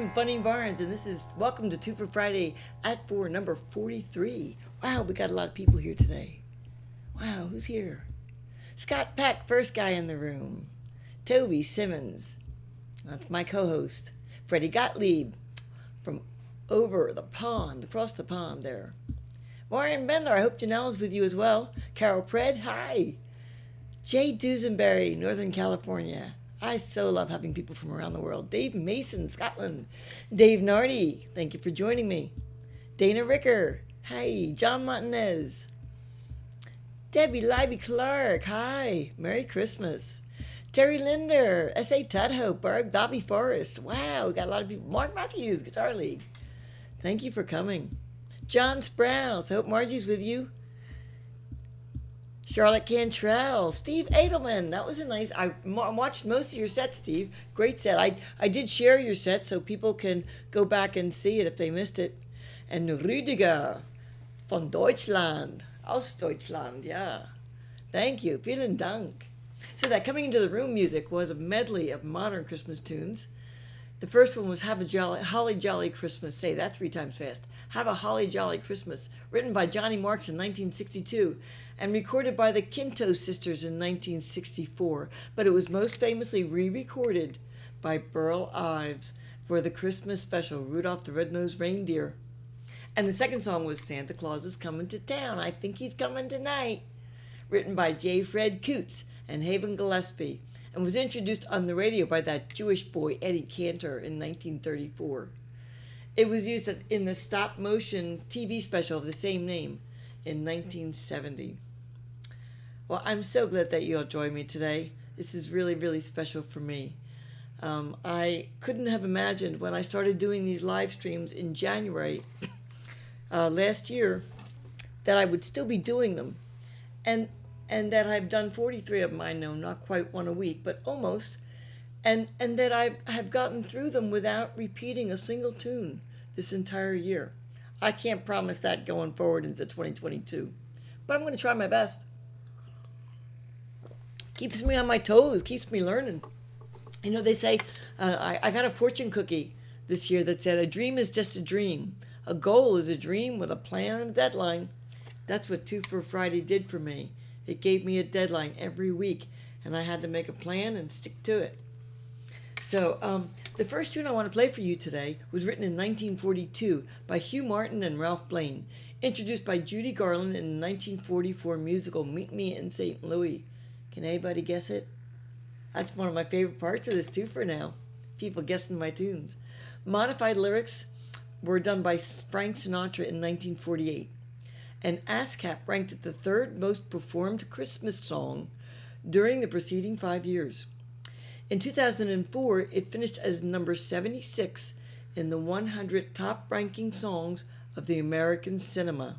I'm Bunny Barnes, and this is Welcome to Fer Friday at 4, number 43. Wow, we got a lot of people here today. Wow, who's here? Scott Peck, first guy in the room. Toby Simmons, that's my co-host. Freddie Gottlieb, from over the pond, across the pond there. Warren Bendler, I hope Janelle's with you as well. Carol Pred, hi. Jay Dusenberry, Northern California. I so love having people from around the world. Dave Mason, Scotland. Dave Nardi, thank you for joining me. Dana Ricker, hi. John Montanez. Debbie Libby Clark, hi. Merry Christmas. Terry Linder, S.A. Tudhope, Bobby Forrest. Wow, we got a lot of people. Mark Matthews, Guitar League. Thank you for coming. John Sprouse, I hope Margie's with you. Charlotte Cantrell, Steve Edelman. That was a nice. I watched most of your set, Steve. Great set. I did share your set so people can go back and see it if they missed it. And Rüdiger von Deutschland, Ostdeutschland, yeah. Thank you. Vielen Dank. So that coming into the room music was a medley of modern Christmas tunes. The first one was Have a Holly Jolly Christmas. Say that 3 times fast. Have a Holly Jolly Christmas, written by Johnny Marks in 1962 and recorded by the Quinto Sisters in 1964. But it was most famously re-recorded by Burl Ives for the Christmas special, Rudolph the Red-Nosed Reindeer. And the second song was Santa Claus is Coming to Town. I think he's coming tonight, written by J. Fred Coots and Haven Gillespie, and was introduced on the radio by that Jewish boy Eddie Cantor in 1934. It was used in the stop-motion TV special of the same name in 1970. Well, I'm so glad that you all joined me today. This is really, really special for me. I couldn't have imagined when I started doing these live streams in January last year that I would still be doing them. And that I've done 43 of them. I know, not quite one a week, but almost. And that I have gotten through them without repeating a single tune this entire year. I can't promise that going forward into 2022, but I'm going to try my best. Keeps me on my toes, keeps me learning. You know, they say, I got a fortune cookie this year that said, a dream is just a dream. A goal is a dream with a plan and a deadline. That's what Fer Friday did for me. It gave me a deadline every week, and I had to make a plan and stick to it. So the first tune I want to play for you today was written in 1942 by Hugh Martin and Ralph Blaine, introduced by Judy Garland in the 1944 musical Meet Me in St. Louis. Can anybody guess it? That's one of my favorite parts of this for now. People guessing my tunes. Modified lyrics were done by Frank Sinatra in 1948. And ASCAP ranked it the 3rd most performed Christmas song during the preceding 5 years. In 2004, it finished as number 76 in the 100 top-ranking songs of the American cinema.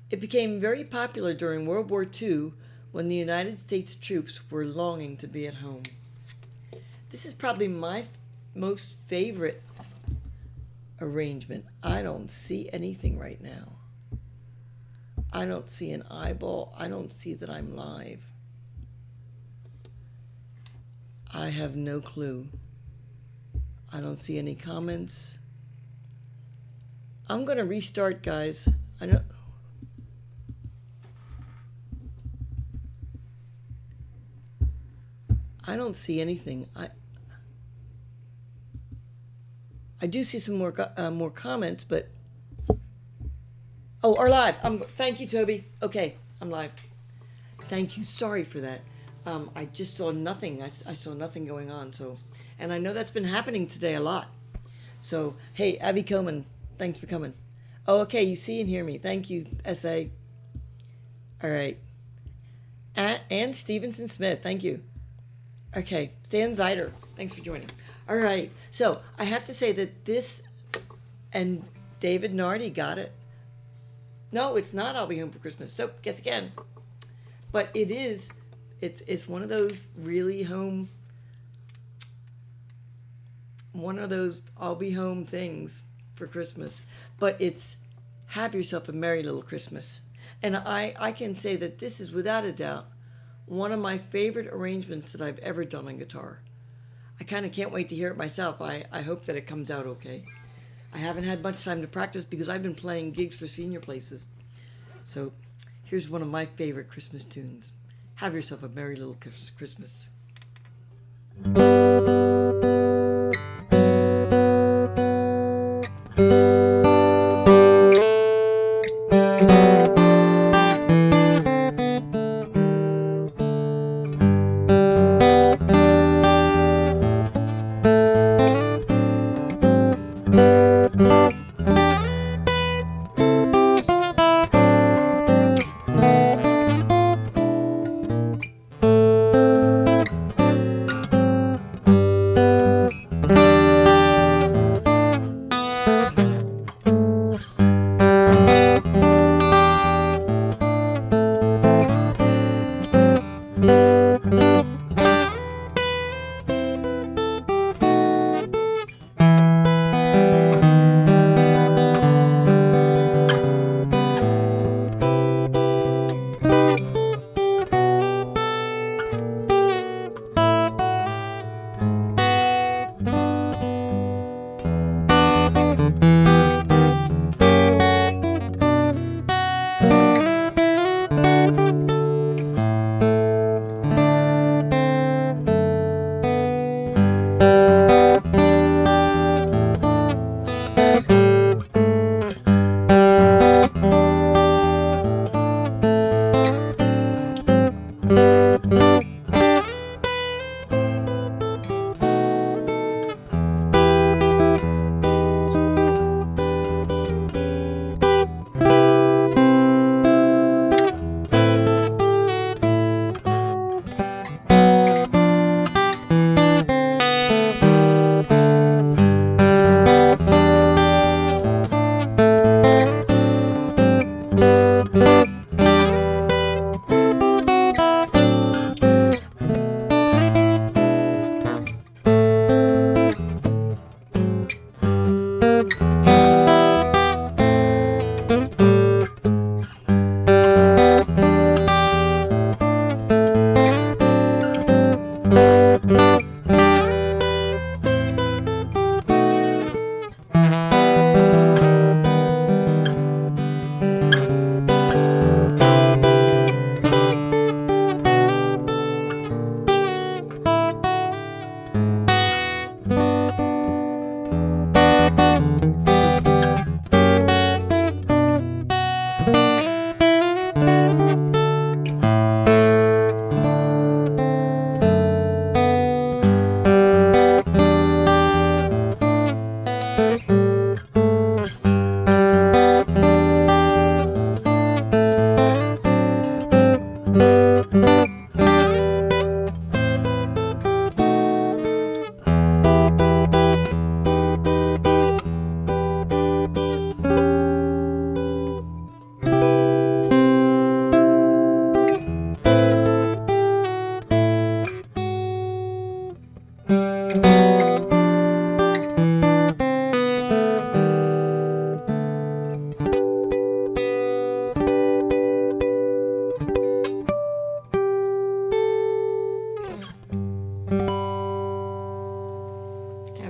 It became very popular during World War II when the United States troops were longing to be at home. This is probably my most favorite arrangement. I don't see anything right now. I don't see an eyeball. I don't see that I'm live. I have no clue. I don't see any comments. I'm going to restart, guys. I don't see anything. I do see some more comments, but oh, are live. Thank you, Toby. Okay, I'm live. Thank you. Sorry for that. I just saw nothing. I saw nothing going on. So, and I know that's been happening today a lot. So, hey, Abby Coleman, thanks for coming. Oh, okay, you see and hear me. Thank you, SA. All right. And Stevenson Smith, thank you. Okay, Stan Zeider, thanks for joining. All right, so I have to say that this, and David Nardi got it. No, it's not I'll Be Home for Christmas. So, guess again. But it is, it's one of those really home, one of those I'll be home things for Christmas. But it's Have Yourself a Merry Little Christmas. And I can say that this is without a doubt one of my favorite arrangements that I've ever done on guitar. I kind of can't wait to hear it myself. I hope that it comes out okay. I haven't had much time to practice because I've been playing gigs for senior places. So here's one of my favorite Christmas tunes. Have yourself a merry little Christmas.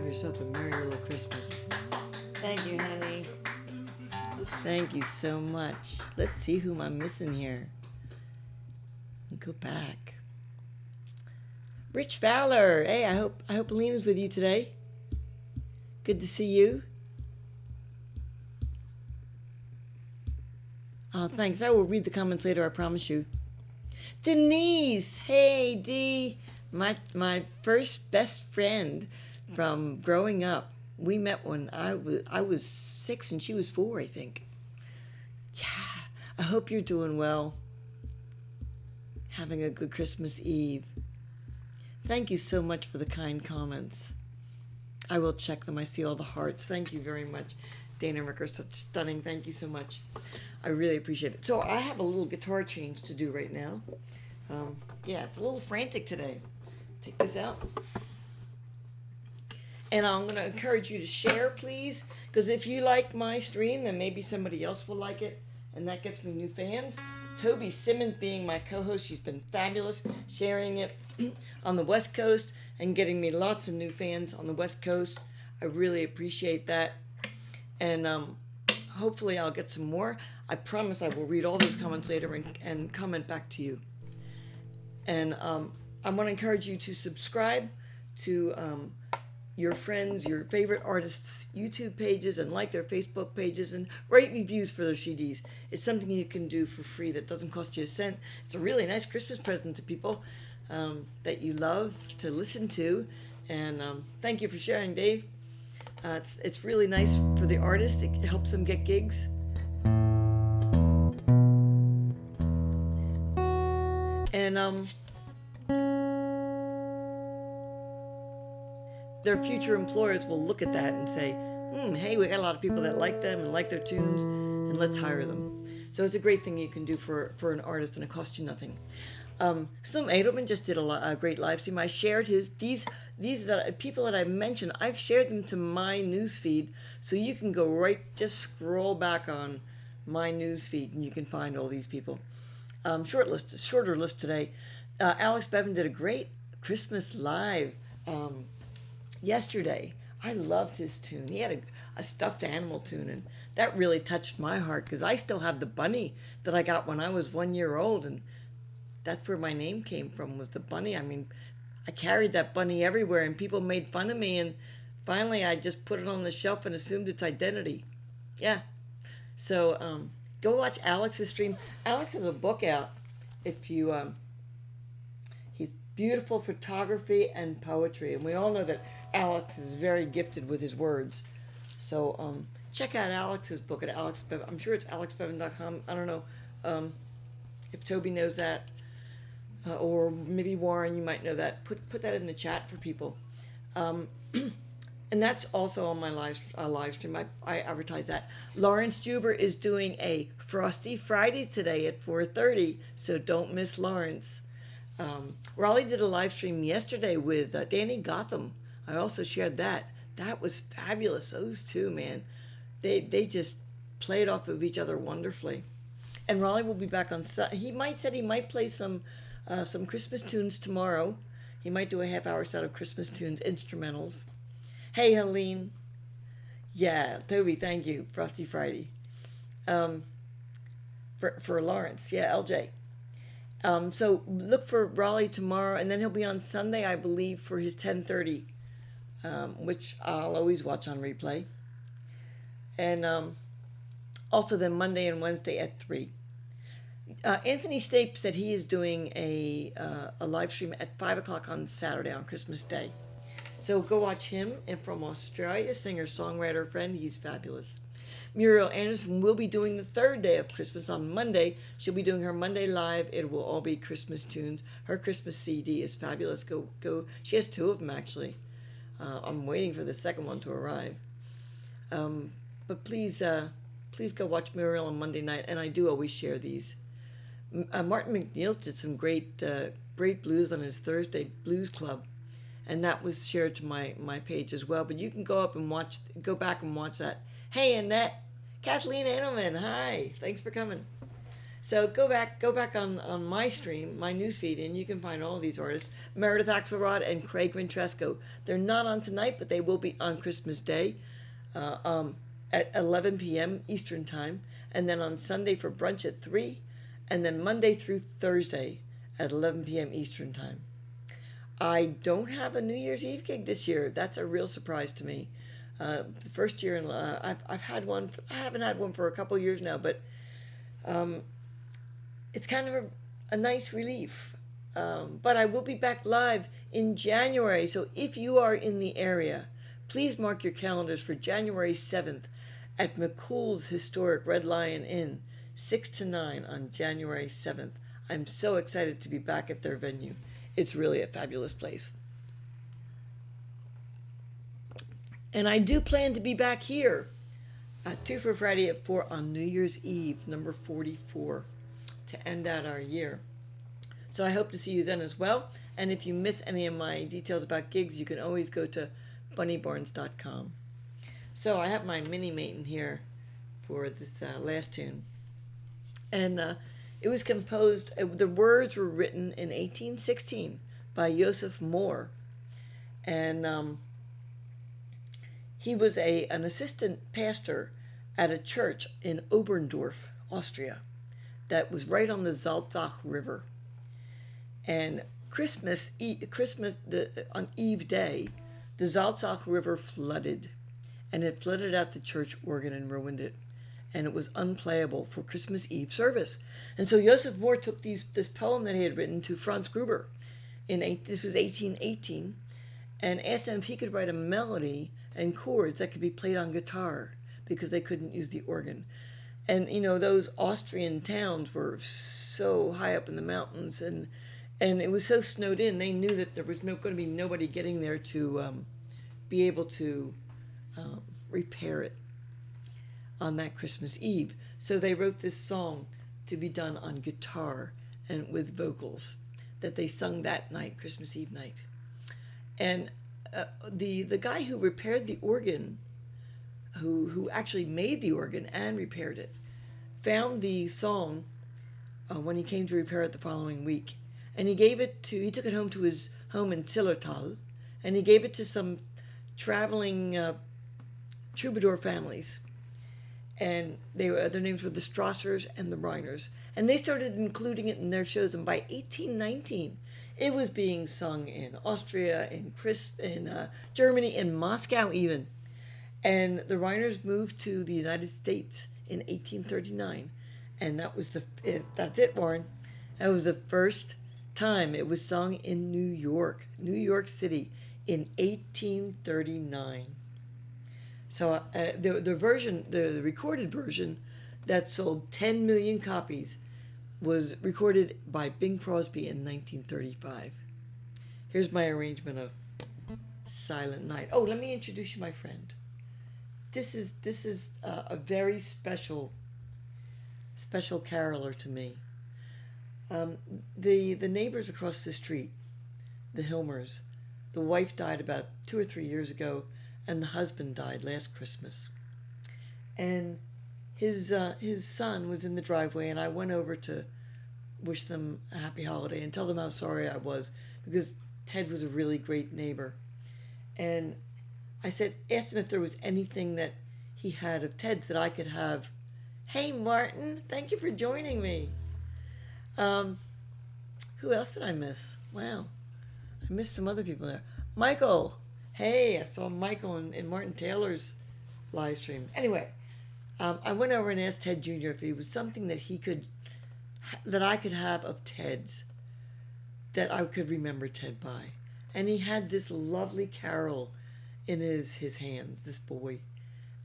Yourself a merry little Christmas. Thank you, honey. Thank you so much. Let's see whom I'm missing here. Go back. Rich Fowler. Hey, I hope Alina's with you today. Good to see you. Oh, thanks. I will read the comments later, I promise you. Denise. Hey, Dee. My first best friend from growing up. We met when I was 6 and she was 4, I think. Yeah, I hope you're doing well. Having a good Christmas Eve. Thank you so much for the kind comments. I will check them. I see all the hearts. Thank you very much. Dana and Rick are such stunning. Thank you so much. I really appreciate it. So I have a little guitar change to do right now. Yeah, it's a little frantic today. Take this out. And I'm going to encourage you to share, please, because if you like my stream, then maybe somebody else will like it, and that gets me new fans. Toby Simmons being my co-host. She's been fabulous, sharing it on the West Coast and getting me lots of new fans on the West Coast. I really appreciate that. And hopefully I'll get some more. I promise I will read all those comments later and comment back to you. And I want to encourage you to subscribe to your friends, your favorite artists' YouTube pages, and like their Facebook pages, and write reviews for their CDs. It's something you can do for free that doesn't cost you a cent. It's a really nice Christmas present to people that you love to listen to. And thank you for sharing, Dave. It's really nice for the artist. It helps them get gigs. And their future employers will look at that and say, hey, we got a lot of people that like them and like their tunes, and let's hire them. So it's a great thing you can do for an artist, and it costs you nothing. Slim Edelman just did a great live stream. I shared these that people that I mentioned. I've shared them to my newsfeed, so you can go just scroll back on my newsfeed, and you can find all these people. Shorter list today. Alex Bevan did a great Christmas live yesterday. I loved his tune. He had a stuffed animal tune, and that really touched my heart because I still have the bunny that I got when I was 1 year old, and that's where my name came from, was the bunny. I mean, I carried that bunny everywhere, and people made fun of me, and finally I just put it on the shelf and assumed its identity. Yeah. So go watch Alex's stream. Alex has a book out. If you he's beautiful photography and poetry, and we all know that Alex is very gifted with his words. So check out Alex's book at Alex Bevan. I'm sure it's alexbevan.com. I don't know if Toby knows that, or maybe Warren, you might know that. Put that in the chat for people. And that's also on my live stream. I advertise that. Lawrence Juber is doing a Frosty Friday today at 4:30, so don't miss Lawrence. Raleigh did a live stream yesterday with Danny Gotham. I also shared that. That was fabulous. Those two, man, they just played off of each other wonderfully. And Raleigh will be back on. He might play some Christmas tunes tomorrow. He might do a half-hour set of Christmas tunes, instrumentals. Hey, Helene. Yeah, Toby, thank you. Frosty Friday. For Lawrence. Yeah, LJ. So look for Raleigh tomorrow, and then he'll be on Sunday, I believe, for his 10:30, which I'll always watch on replay. And also then Monday and Wednesday at 3. Anthony Stape said he is doing a live stream at 5 o'clock on Saturday, on Christmas Day. So go watch him. And from Australia, singer-songwriter friend, he's fabulous. Muriel Anderson will be doing the third day of Christmas on Monday. She'll be doing her Monday live. It will all be Christmas tunes. Her Christmas CD is fabulous. Go. She has 2 of them, actually. I'm waiting for the second one to arrive. But please go watch Muriel on Monday night. And I do always share these. Martin McNeil did some great blues on his Thursday Blues Club. And that was shared to my page as well. But you can go back and watch that. Hey, Annette. Kathleen Edelman, hi. Thanks for coming. So go back on my stream, my newsfeed, and you can find all of these artists. Meredith Axelrod and Craig Ventresco. They're not on tonight, but they will be on Christmas Day at 11 p.m. Eastern Time. And then on Sunday for brunch at 3. And then Monday through Thursday at 11 p.m. Eastern Time. I don't have a New Year's Eve gig this year. That's a real surprise to me. The first year I've had one. I haven't had one for a couple years now, but it's kind of a nice relief. But I will be back live in January. So if you are in the area, please mark your calendars for January 7th at McCool's historic Red Lion Inn, 6 to 9 on January 7th. I'm so excited to be back at their venue. It's really a fabulous place. And I do plan to be back here at Fer Friday at 4 on New Year's Eve, number 44, to end out our year. So I hope to see you then as well. And if you miss any of my details about gigs, you can always go to bunnybarnes.com. So I have my mini-mate in here for this last tune. And It was composed, the words were written in 1816 by Joseph Mohr. And he was an assistant pastor at a church in Oberndorf, Austria, that was right on the Salzach River. And on Eve Day, the Salzach River flooded, and it flooded out the church organ and ruined it, and it was unplayable for Christmas Eve service. And so Joseph Mohr took this poem that he had written to Franz Gruber this was 1818, and asked him if he could write a melody and chords that could be played on guitar because they couldn't use the organ. And those Austrian towns were so high up in the mountains, and it was so snowed in. They knew that there was going to be nobody getting there to be able to repair it on that Christmas Eve. So they wrote this song to be done on guitar and with vocals that they sung that night, Christmas Eve night. And the guy who repaired the organ, who actually made the organ and repaired it, found the song when he came to repair it the following week. And he took it home to his home in Zillertal, and he gave it to some traveling troubadour families. And their names were the Strassers and the Reiners. And they started including it in their shows. And by 1819, it was being sung in Austria, in Germany, in Moscow even. And the Reiners moved to the United States in 1839. And that's it, Warren. That was the first time it was sung in New York City in 1839. So the recorded version that sold 10 million copies was recorded by Bing Crosby in 1935. Here's my arrangement of Silent Night. Oh, let me introduce you my friend. This is a very special caroler to me. The neighbors across the street, the Hilmers, the wife died about 2 or 3 years ago, and the husband died last Christmas. And his son was in the driveway, and I went over to wish them a happy holiday and tell them how sorry I was, because Ted was a really great neighbor. And I asked him if there was anything that he had of Ted's that I could have. Hey, Martin, thank you for joining me. Who else did I miss? Wow, I missed some other people there. Michael. Hey, I saw Michael in Martin Taylor's live stream. Anyway, I went over and asked Ted Jr. if it was something that I could have of Ted's that I could remember Ted by. And he had this lovely carol in his hands, this boy.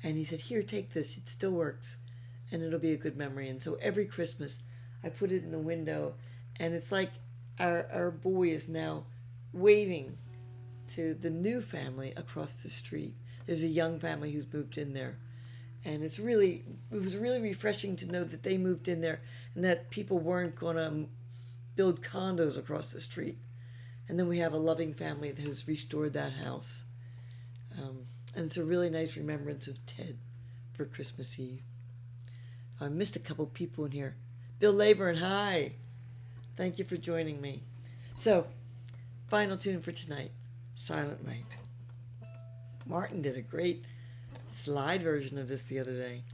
And he said, here, take this. It still works. And it'll be a good memory. And so every Christmas, I put it in the window. And it's like our boy is now waving to the new family across the street. There's a young family who's moved in there. And it was really refreshing to know that they moved in there and that people weren't going to build condos across the street. And then we have a loving family that has restored that house. And it's a really nice remembrance of Ted for Christmas Eve. I missed a couple people in here. Bill Leyburn, hi. Thank you for joining me. So, final tune for tonight, Silent Night. Martin did a great slide version of this the other day.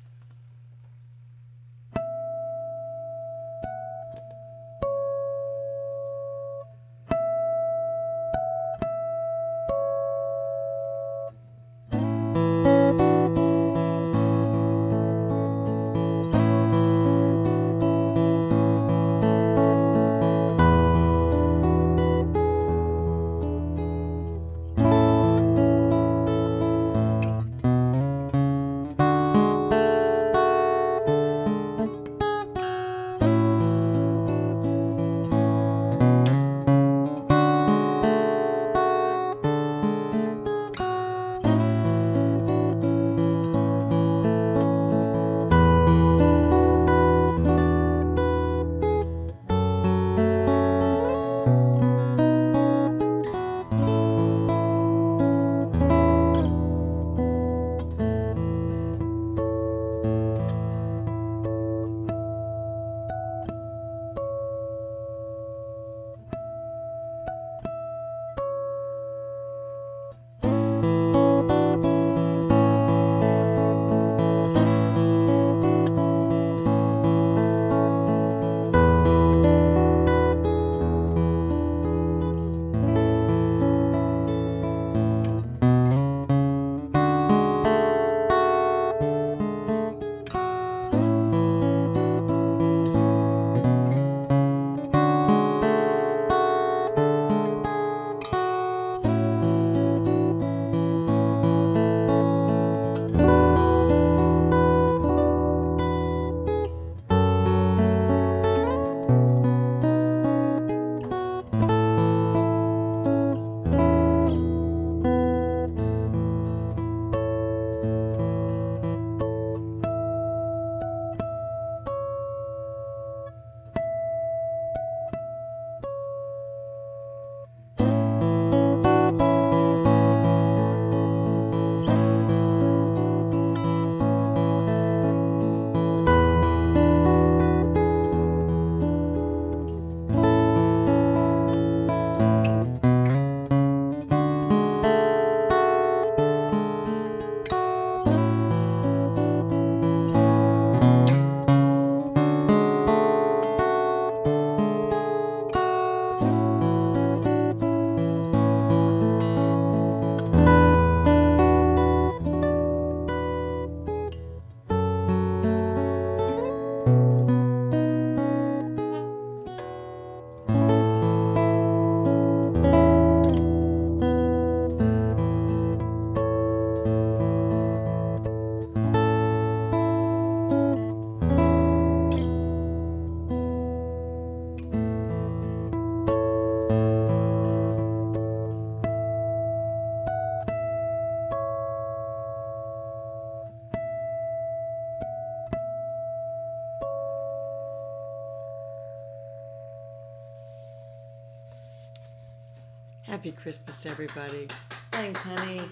Happy Christmas, everybody. Thanks, honey.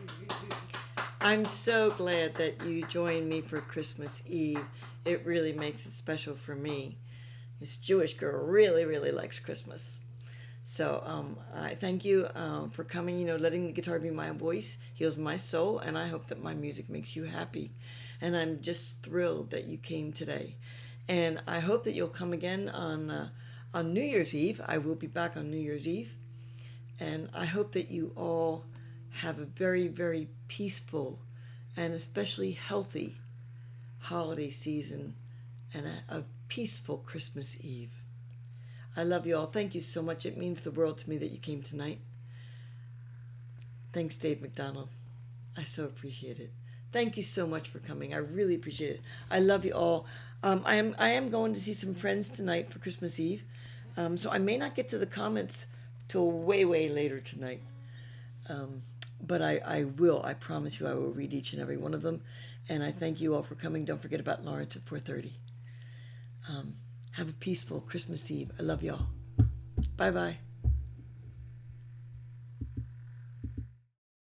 I'm so glad that you joined me for Christmas Eve. It really makes it special for me. This Jewish girl really, really likes Christmas. So I thank you for coming, letting the guitar be my voice, heals my soul, and I hope that my music makes you happy. And I'm just thrilled that you came today. And I hope that you'll come again on New Year's Eve. I will be back on New Year's Eve. And I hope that you all have a very, very peaceful and especially healthy holiday season and a peaceful Christmas Eve. I love you all. Thank you so much. It means the world to me that you came tonight. Thanks, Dave McDonald. I so appreciate it. Thank you so much for coming. I really appreciate it. I love you all. I am going to see some friends tonight for Christmas Eve. So I may not get to the comments till way, way later tonight. But I will. I promise you I will read each and every one of them. And I thank you all for coming. Don't forget about Lawrence at 4:30. Have a peaceful Christmas Eve. I love y'all. Bye-bye.